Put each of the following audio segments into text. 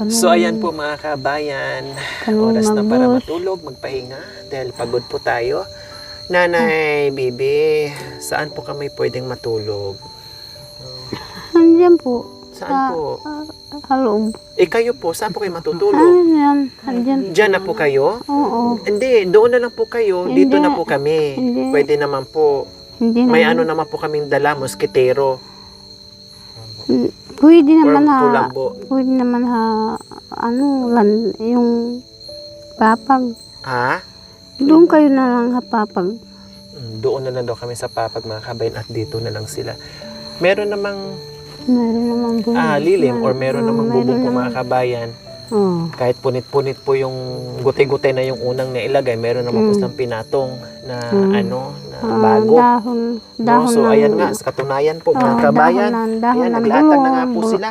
So ayan po mga kabayan, oras na para matulog, magpahinga dahil pagod po tayo. Nanay, Bibi, saan po kami pwedeng matulog? Andiyan po. Saan po? Haloob. Kayo po, saan po kayo matutulog? Andiyan. Andiyan. Diyan na po kayo? Oo. Hindi, doon na lang po kayo. Dito na po kami. Hindi. Pwede naman po. Hindi May naman. ano naman po kaming dala, moskitero. Pwede naman Or ha. kulambo. Pwede naman ha. Yung papag. Ha? Doon kayo na lang ha papag. Doon na lang daw kami sa papag mga kabayan at dito na lang sila. Meron namang Meron naman bubong. lilim or meron namang bubong po mga kabayan. Oo. Kahit punit-punit po yung gutay-gutay na yung unang nailagay, meron naman po silang pinatong na bago. Dahon So ng- ayan nga, sa katunayan po mga kabayan. dahon Ayan, ng naglatag na nga bulong, po sila.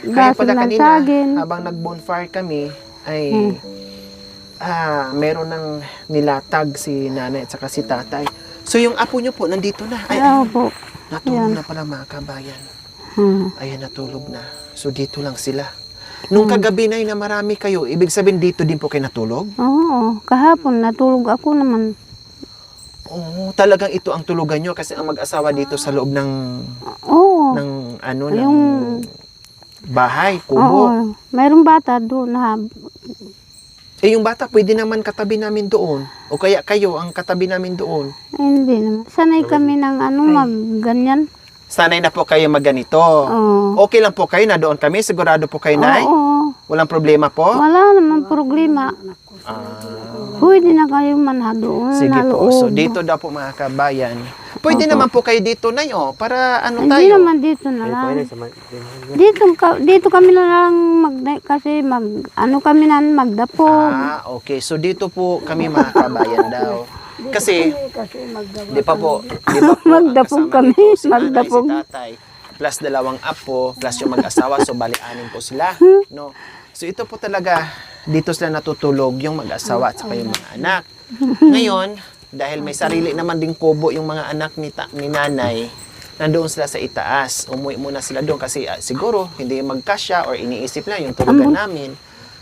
Kaya gaso pala ng kanina, saging. habang nag-bonfire kami, ay meron ng nilatag si nanay at saka si tatay. So yung apo nyo po, nandito na. Ay, Oo po. natulog na pala mga kabayan. Hmm. Ayan, natulog na. So dito lang sila. Nung kagabi na na marami kayo, ibig sabihin dito din po kayo natulog? Oo. Kahapon natulog ako naman. Oo, talagang ito ang tulugan nyo kasi ang mag-asawa dito sa loob ng Oo. ng Yung- bahay, kubo. Oo. Mayroong bata doon na Yung bata pwede naman katabi namin doon. O kaya kayo ang katabi namin doon. hindi naman. Sanay kami ng ganyan. Sanay na po kayo magganito. Oo. Okay lang po kayo na doon kami? Sigurado po kayo, Nay? Oo. Walang problema po? Wala naman problema. Pwede na kayo manha doon. Sige na po. So loob. dito daw po mga kabayan. Pwede naman po kayo dito, Nay, para ano Hindi tayo? naman dito na lang. Dito kami na lang kasi kami na magdapog. Okay. So dito po kami mga kabayan daw. Kasi, di pa po Magdapog kasama kami, dito si nanay, magdapog. si tatay, plus dalawang apo, plus yung mag-asawa, so bali-anin po sila. No? So ito po talaga, dito sila natutulog yung mag-asawa at saka yung mga anak. Ngayon, dahil may sarili naman ding kubo yung mga anak ni nanay, nandoon sila sa itaas. Umuwi muna sila doon kasi siguro hindi magkasya or iniisip na yung tulugan namin.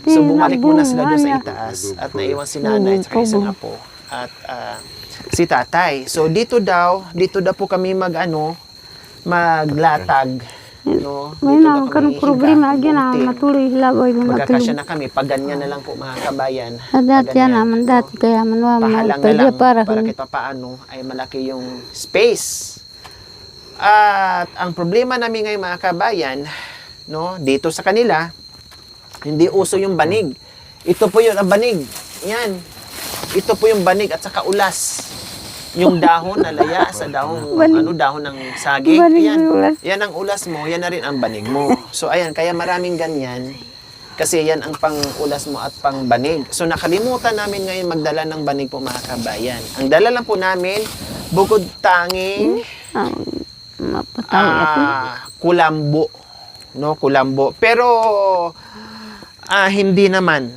So bumalik muna sila doon sa itaas at naiwan si nanay at saka isang apo at si tatay. So dito daw po kami maglatag. No? May Dito daw na kami karong problema higa, agyan na bunting. matuloy lagoy na Magkakasya matulog. na kami. Pag ganyan na lang po mga kabayan. Dati Pag yan ganyan. naman dati kaya man Pahalang na pwede lang para para kahit paano ay malaki yung space. At ang problema namin ngayon mga kabayan, no, dito sa kanila, hindi uso yung banig. Ito po yun, ang banig. Yan. Ito po yung banig at saka ulas. Yung dahon na laya sa dahon, dahon ng saging. Banig Ayan. yung ulas. Yan ang ulas mo, yan na rin ang banig mo. So ayan, kaya maraming ganyan. Kasi yan ang pang-ulas mo at pang-banig. So nakalimutan namin ngayon magdala ng banig po mga kabayan. Ang dala lang po namin, bukod tanging mapatawi ako. kulambo. No, kulambo. Pero hindi naman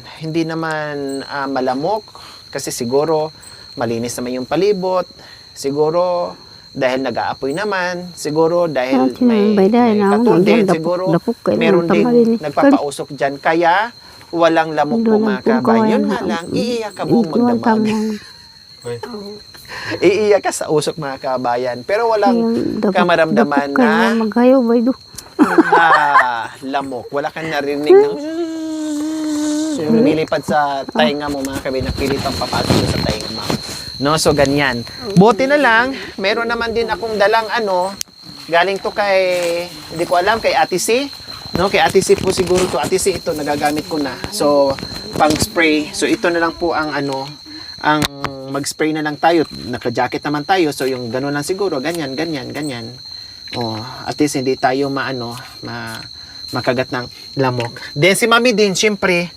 malamok kasi siguro malinis naman yung palibot. Siguro dahil nag-aapoy naman, siguro dahil may katul din, siguro meron din nagpapausok dyan. Kaya walang lamok po mga kabayan. Yun nga lang, iiyak ka buong magdamag. Iiyak ka sa usok mga kabayan. Pero walang kamaramdaman na maghayo ba ito? lamok. Wala kang narinig ng lumilipad sa tainga mo mga kabayan. Napilitang papasok sa tainga mo. No, so ganyan. Buti na lang, meron naman din akong dalang galing to kay, hindi ko alam, kay Ate C. No, kay Ate C po siguro to. Ate C, ito, nagagamit ko na. So, pang spray. So, ito na lang po ang ang mag-spray na lang tayo. Naka-jacket naman tayo. So, yung gano'n lang siguro. Ganyan. At least hindi tayo makagat ng lamok. Then, si Mami din, syempre,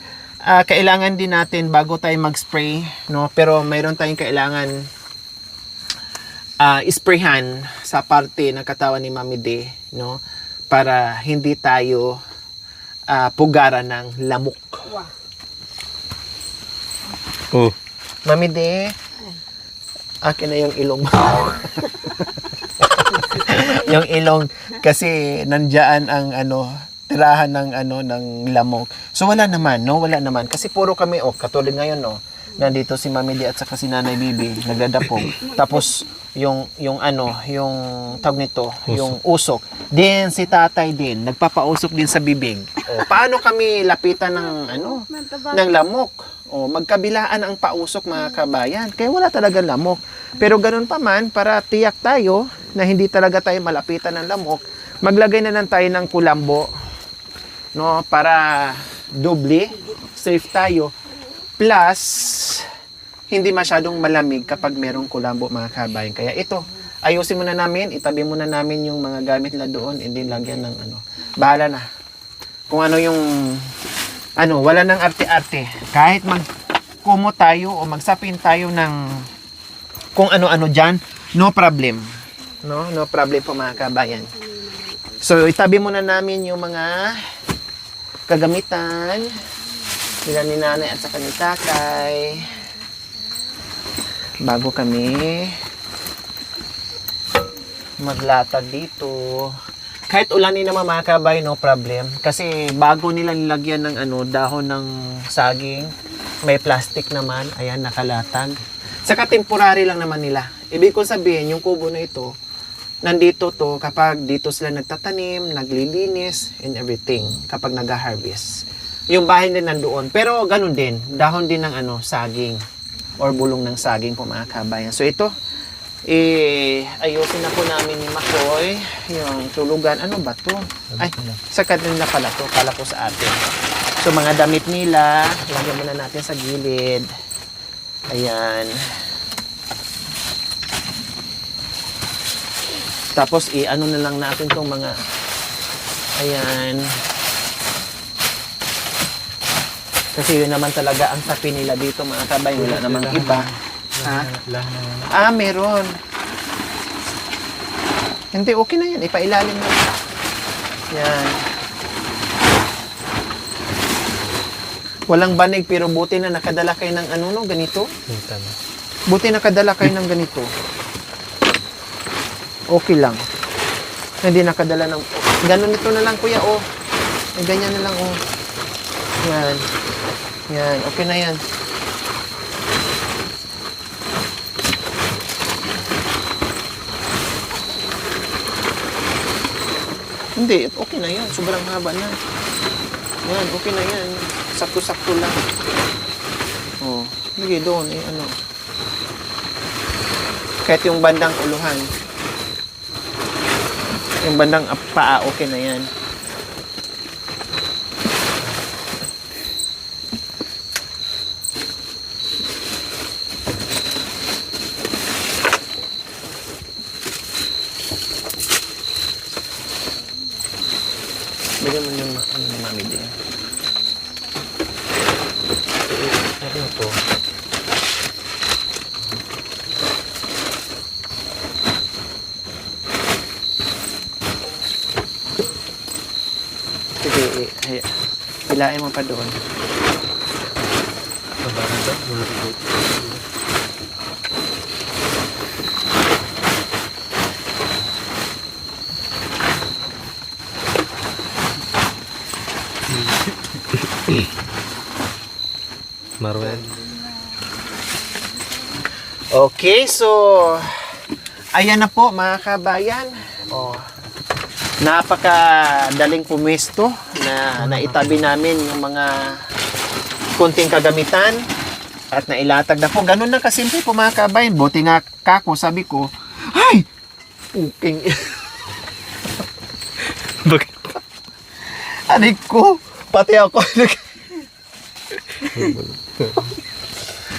kailangan din natin bago tayo mag-spray, no? Pero mayroon tayong kailangan isprayhan sa parte ng katawan ni Mami D, no? Para hindi tayo pugaran ng lamok. Oh. Mami D, akin na yung ilong mo. Yung ilong kasi nandiyan ang tirahan ng ng lamok. So wala naman, no? Wala naman kasi puro kami katulad ngayon, no. Nandito si Mami Di at saka si Nanay Bibi nagdadapog. Tapos yung tawag nito, yung usok. Then si Tatay din nagpapausok din sa bibig. Paano kami lapitan ng ng lamok? Magkabilaan ang pausok, mga kabayan. Kaya wala talagang lamok. Pero ganun pa man, para tiyak tayo na hindi talaga tayo malapitan ng lamok, maglagay na lang tayo ng kulambo, no, para doble safe tayo. Plus, hindi masyadong malamig kapag merong kulambo, mga kabayan. Kaya ito, ayusin muna namin, itabi muna namin yung mga gamit na doon, hindi lagyan ng bahala na. Kung ano yung, wala nang arte-arte. Kahit magkumo tayo o magsapin tayo ng kung ano-ano dyan, no problem. No problem po, mga kabayan. So, itabi muna namin yung mga kagamitan nila ni Nanay at saka ni Tatay bago kami maglatag dito. Kahit ulanin naman, mga kabay, no problem. Kasi bago nila nilagyan ng dahon ng saging, may plastic naman, ayan, nakalatag. Saka temporary lang naman nila. Ibig ko sabihin, yung kubo na ito, nandito to kapag dito sila nagtatanim, naglilinis, and everything, kapag nag-harvest. Yung bahay din nandoon. Pero ganun din, dahon din ng saging or bulong ng saging po, mga kabayan. So ito, ayusin na po namin ni Makoy yung tulugan. Ano ba to? Ay, sa kanila pala to. Kala ko sa atin. So mga damit nila, lagyan muna natin sa gilid. Ayan. Tapos na lang natin tong mga ayan. Kasi yun naman talaga ang tapi nila dito, mga kabay. Wala namang iba. Ha? Meron. Hindi, okay na yan. Ipailalim na. Yan. Walang banig, pero buti na nakadala kayo ng ganito. Buti nakadala kayo ng ganito. Okay lang. Hindi nakadala ng... Ganun ito na lang, kuya, ganyan na lang, Yan. Yan, okay na yan. Hindi, okay na yan. Sobrang haba na. Yan, okay na yan. Sakto-sakto lang. Sige, doon, Kahit yung bandang uluhan. Yung bandang paa, okay na yan. Bigyan mo yung Mami din. Ano to? Sige, hilain mo pa doon. Marwen. Okay, so ayan na po, mga kabayan. Napakadaling pumesto na naitabi namin yung mga kunting kagamitan at nailatag na po. Ganun na kasimple po, mga kabayan. Buti nga kako, sabi ko, ay! Uking. Anik ko, pati ako.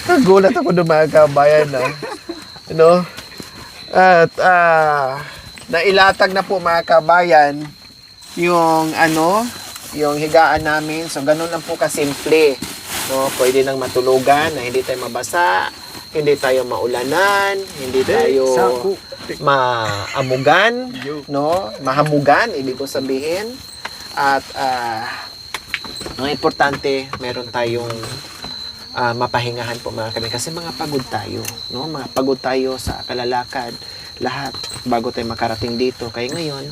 Nagulat ako ng mga kabayan, At nailatag na po, mga kabayan, yung yung higaan namin. So ganun lang po kasimple, Pwede nang matulugan na hindi tayo mabasa, hindi tayo maulanan, hindi tayo maamugan, mahamugan, ibig ko sabihin. At ang importante, meron tayong mapahingahan po, mga kami, kasi mga pagod tayo, mga pagod tayo sa kalalakad lahat bago tayo makarating dito. Kaya ngayon,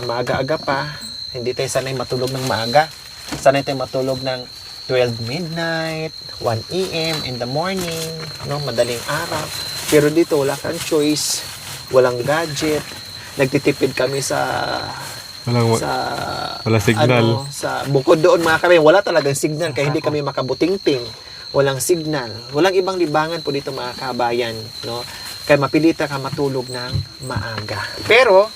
maaga-aga pa, Hindi tayo sanay matulog ng maaga. Sanay tayo matulog ng 12 midnight, 1 a.m. in the morning, no, madaling araw. Pero dito wala kang choice, walang gadget. Nagtitipid kami sa Wala signal. sa bukod doon mga kami, wala talagang signal kaya hindi kami makabutingting. Walang signal. Walang ibang libangan po dito mga kabayan, no? Kaya mapilita ka matulog ng maaga. Pero,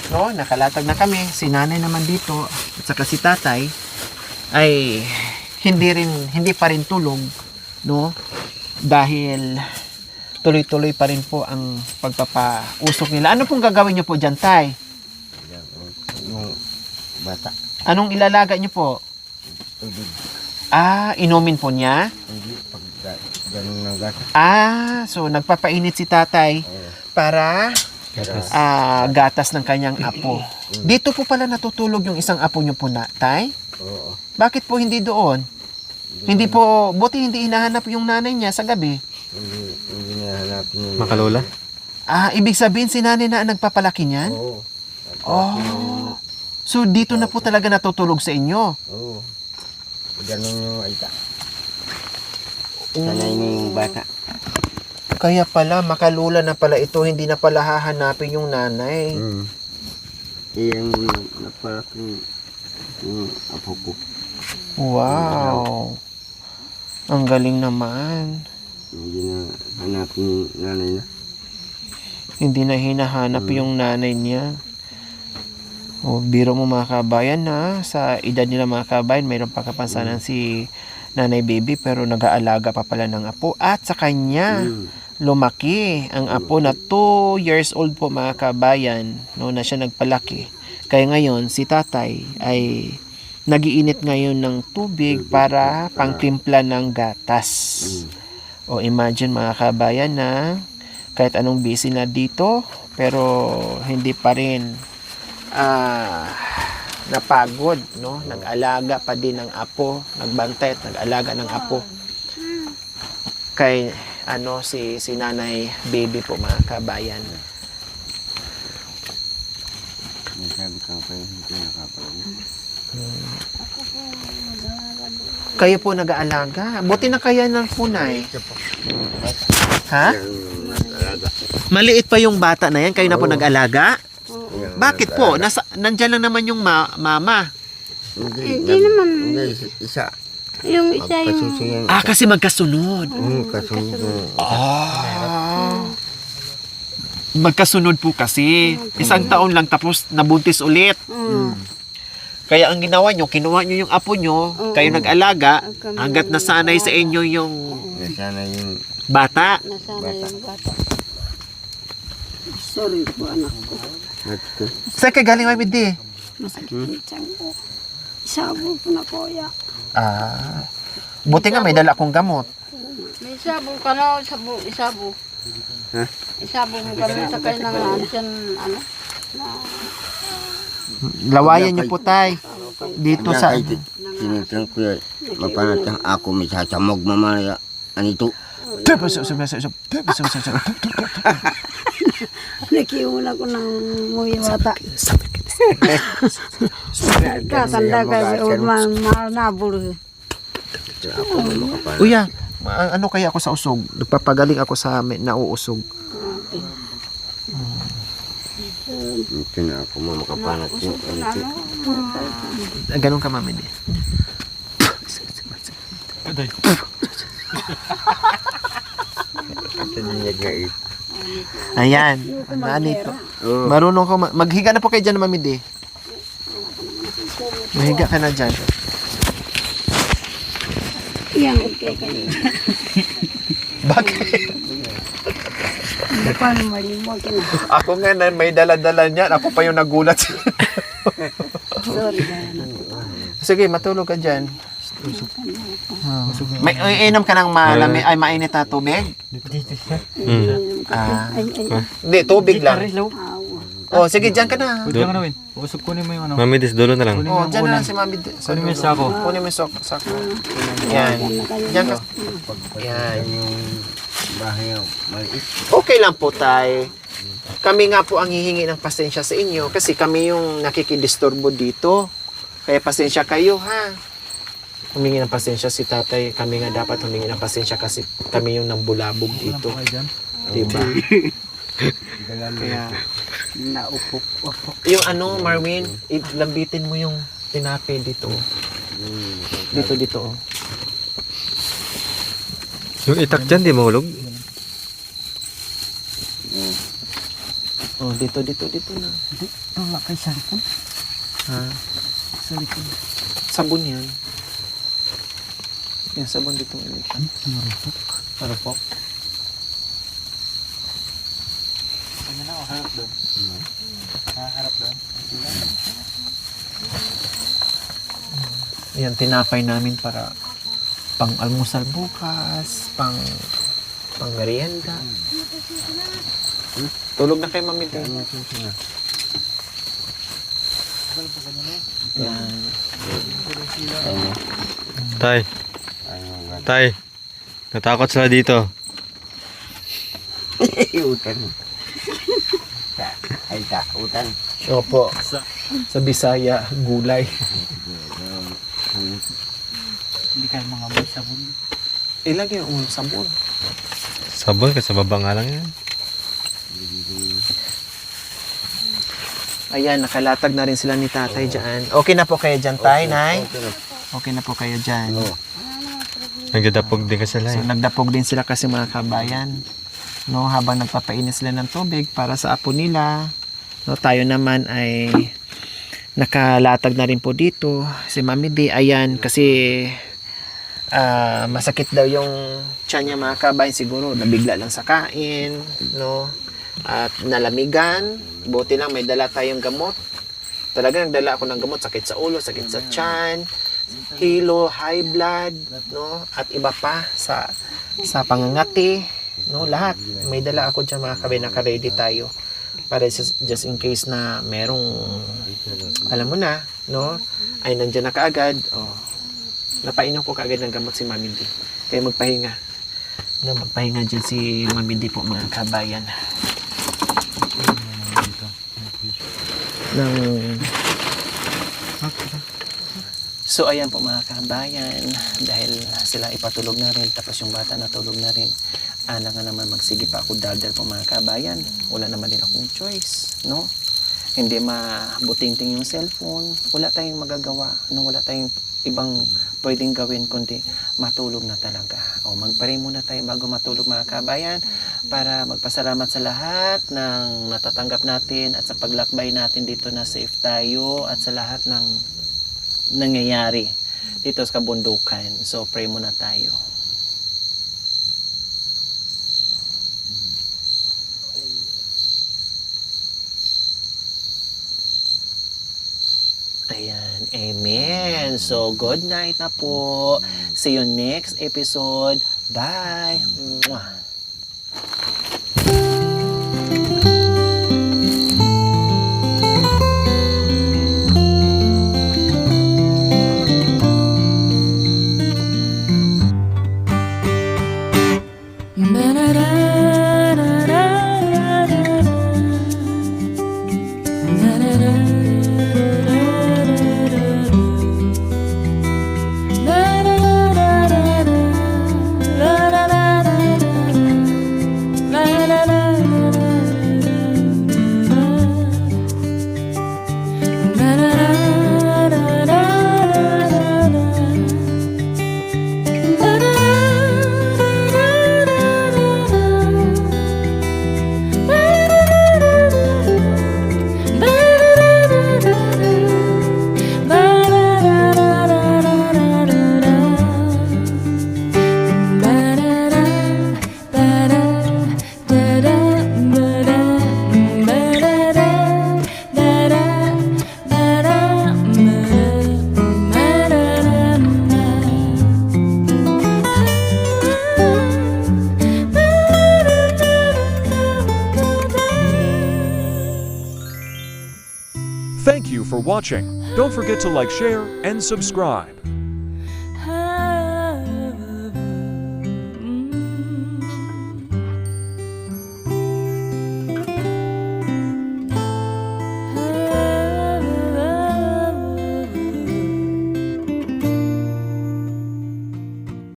no, nakalatag na kami. Si nanay naman dito at saka si tatay ay hindi pa rin tulog, no? Dahil tuloy-tuloy pa rin po ang pagpapausok nila. Ano pong gagawin niyo po dyan, tay? Yung bata. Anong ilalaga niyo po? Tubig. Inumin po niya? Hindi. Pag ganun ng gata. So nagpapainit si tatay para gatas ng kanyang apo. Dito po pala natutulog yung isang apo niyo po na, tay? Oo. Bakit po hindi doon? Hindi po, buti hindi hinahanap yung nanay niya sa gabi. Hindi nahanapin yung... Makalola? Ibig sabihin si nanay na ang nagpapalaki niyan? Oo. So dito na po talaga natutulog sa inyo? Oo. Ganun yung alta. Sanay na yung bata. Kaya pala, makalula na pala ito, hindi na pala hahanapin yung nanay. Iyan napalaki yung apo ko. Wow. Ang galing naman. Hindi na hanapin yung nanay na. Hindi na hinahanap yung nanay niya. Biro mo mga kabayan na sa edad nila mga kabayan, mayroon pa kapansanan si nanay baby pero nag-aalaga pa pala ng apo. At sa kanya, lumaki ang apo na 2 years old po mga kabayan, no, na siya nagpalaki. Kaya ngayon, si tatay ay nagiinit ngayon ng tubig para pangtimpla ng gatas. Imagine mga kabayan na kahit anong busy na dito, pero hindi pa rin napagod, no? Nag-alaga pa din ng apo, nagbantay at nag-alaga ng apo. Kay si nanay baby po mga kabayan. Sabi ka pa yung hindi nakapagod. Kayo po nag-aalaga? Buti na kaya ng punay. Ha? Maliit pa yung bata na yan, kayo na po nag-alaga? Bakit po? Nandyan lang naman yung mama. Hindi naman. Hindi, isa. Yung isa yung... Pasusunod. Kasi magkasunod. Kasunod. Magkasunod po kasi. Isang taon lang tapos nabuntis ulit. Kaya ang ginawa nyo, kinuha nyo yung apo nyo, kayo nag-alaga, hanggat nasanay sa inyo yung Nasana yung bata. Nasana yung bata. Sorry po anak ko. Saan kayo galing, Mami D? Masakit yung tiyan ko. Isabo po na kuya. Buti nga may dala akong gamot. May isabo ka na, isabo. Ha? Isabo mo kami sa kayo ng ano? Lawayan nyo po, tay. Dito sa... Tinutang ko yun. Mapanatang ako may sasamog mamaya. Anito. Nakiuna ko ng muy mata. Kakanda ka sa nabul. Uya, ano kaya ako sa usog? Nagpapagaling ako sa nauusog. Ito na ako makapanat yung anito. Ganun ka, Mami D. Katinyag nga ito. Ayan. Anito. Marunong ko. Maghiga na po kayo dyan, Mami D. Mahiga ka na dyan. Yan, okay kayo. Bakit? Hindi pa malimot na. Ako nga na may dala-dala niyan. Ako pa yung nagulat. Sorry na. Sige, matulog ka dyan. May inom ka ng malami ay mainit na tubig? Hindi, tubig lang. Sige, dyan ka na. Pwede ka na, Win. Usap kunin mo yung ano. Mami, Dis, dulo na lang. Dyan na lang si Mami. Kunin mo yung sako. Kunin mo yung sako. Yan. Dyan ka. Yan. Yung bahay maliit. Okay lang po, tay. Kami nga po ang hihingi ng pasensya sa inyo kasi kami yung nakikidisturbo dito. Kaya pasensya kayo, ha? Humingi ng pasensya si tatay. Kami nga dapat humingi ng pasensya kasi kami yung nambulabog dito. Diba? Kaya, Naupok-upok. yung ano, Marwin, lambitin mo yung tinape dito. Dito, oh. Yung itak dyan, di mahulog? Oh, dito na. Wala kay sangkot. Ha? Sa likod. Sabon yan. Yan, sabon dito. Marupok. Ano na, harap doon. Harap doon. Yan, tinapay namin para pang almusal bukas, pang merienda. Tulog na kay Mami din. Yan. Tay. Tay. Natakot sila dito. Utan. Ay, utan. Opo. Sa Bisaya, gulay. Hindi kayo mga may sabon. Ilagay yung sabon. Sabon, kasi baba nga lang yan. Ayan, nakalatag na rin sila ni tatay dyan. Okay na po kayo dyan, tay, nay? Okay na po kayo dyan. Nagdadapog din kasi sila So, eh. nagdapog din sila kasi mga kabayan. No, habang nagpapainit sila ng tubig para sa apo nila. No, tayo naman ay nakalatag na rin po dito. Si Mami D, ayan, kasi masakit daw yung tiyan niya mga kabayan. Siguro, nabigla lang sa kain. No? At nalamigan. Buti lang, may dala tayong gamot. Talaga, nagdala ako ng gamot. Sakit sa ulo, sakit sa tiyan, hilo, high blood, no? At iba pa sa pangangati, no? Lahat. May dala ako dyan mga kabayan, naka-ready tayo. Para just in case na merong, alam mo na, no? Ay nandiyan na kaagad. Oh. Napainom ko kaagad ng gamot si Mami D. Kaya magpahinga. No, magpahinga dyan si Mami D po mga kabayan. So ayan po mga kabayan, dahil sila ipatulog na rin, tapos yung bata natulog na rin, anak nga naman magsige pa ako dadal po mga kabayan. Wala naman din akong choice, no? Hindi mabutinting yung cellphone, wala tayong magagawa, no? Wala tayong ibang pwedeng gawin kundi matulog na talaga. O magpray muna tayo bago matulog mga kabayan para magpasalamat sa lahat ng natatanggap natin at sa paglakbay natin dito na safe tayo at sa lahat ng nangyayari dito sa kabundukan. So pray muna tayo. Ayan, amen. So, good night na po. See you next episode. Bye. Mwah. Thank you for watching. Don't forget to like, share, and subscribe.